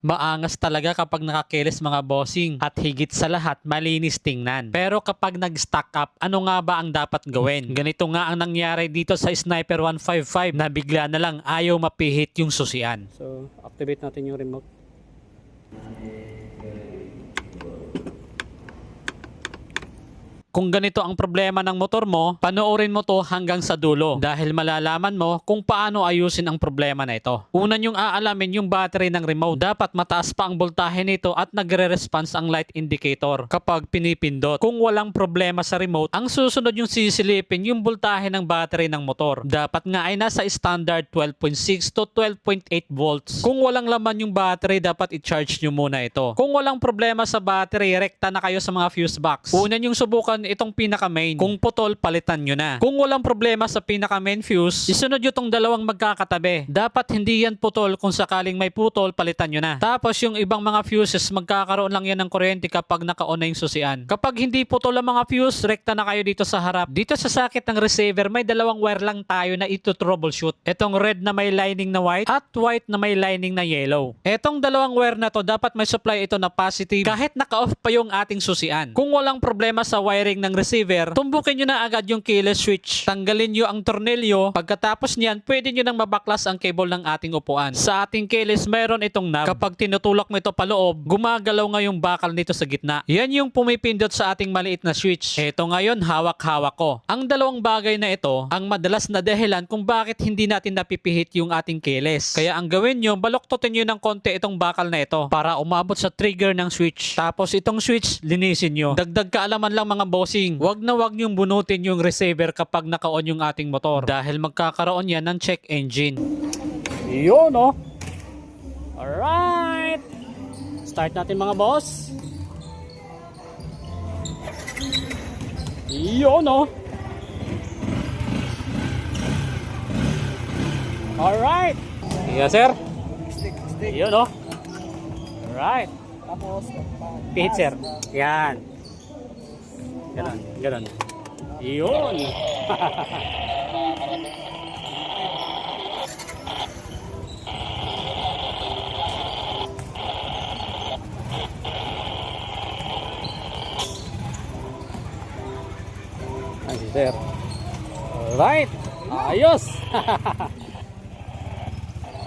Maangas talaga kapag nakakilis mga bossing at higit sa lahat malinis tingnan. Pero kapag nag-stack up, ano nga ba ang dapat gawin? Ganito nga ang nangyari dito sa Sniper 155 na bigla na lang ayaw mapihit yung susian. So, activate natin yung remote. Kung ganito ang problema ng motor mo, panoorin mo to hanggang sa dulo dahil malalaman mo kung paano ayusin ang problema na ito. Una nyong aalamin yung battery ng remote. Dapat mataas pa ang voltahe nito at nagre-response ang light indicator kapag pinipindot. Kung walang problema sa remote, ang susunod yung sisilipin yung voltahe ng battery ng motor. Dapat nga ay nasa standard 12.6 to 12.8 volts. Kung walang laman yung battery, dapat i-charge nyo muna ito. Kung walang problema sa battery, rekta na kayo sa mga fuse box. Una nyong subukan itong pinaka-main. Kung putol, palitan nyo na. Kung walang problema sa pinaka-main fuse, isunod nyo itong dalawang magkakatabi. Dapat hindi yan putol. Kung sakaling may putol, palitan nyo na. Tapos yung ibang mga fuses, magkakaroon lang yan ng kuryente kapag naka-on na yung susian. Kapag hindi putol ang mga fuse, rekta na kayo dito sa harap. Dito sa sakit ng receiver, may dalawang wire lang tayo na ito troubleshoot. Itong red na may lining na white at white na may lining na yellow. Itong dalawang wire na to, dapat may supply ito na positive kahit naka-off pa yung ating susian. Kung walang problema sa wiring ng receiver, tumbukin nyo na agad yung keyless switch. Tanggalin nyo ang tornilyo. Pagkatapos niyan, pwede nyo nang mabaklas ang cable ng ating upuan. Sa ating keyless, mayroon itong knob. Kapag tinutulak mo ito paloob, gumagalaw nga yung bakal nito sa gitna. Yan yung pumipindot sa ating maliit na switch. Ito ngayon, hawak-hawak ko. Ang dalawang bagay na ito, ang madalas na dahilan kung bakit hindi natin napipihit yung ating keyless. Kaya ang gawin nyo, baloktotin nyo ng konti itong bakal na ito para umabot sa trigger ng switch. Tapos itong switch, linisin nyo. Dagdag kaalaman lang mga bossing, wag na wag niyong bunutin yung receiver kapag naka-on yung ating motor dahil magkakaroon yan ng check engine. Yun, no? Alright! Start natin mga boss. Yun, no? Alright! Yes, sir. Yun, no? Alright. Tapos, Pihit, sir. Yan. Ganon, ganon. Yun! Ay, sir. Alright! Ayos!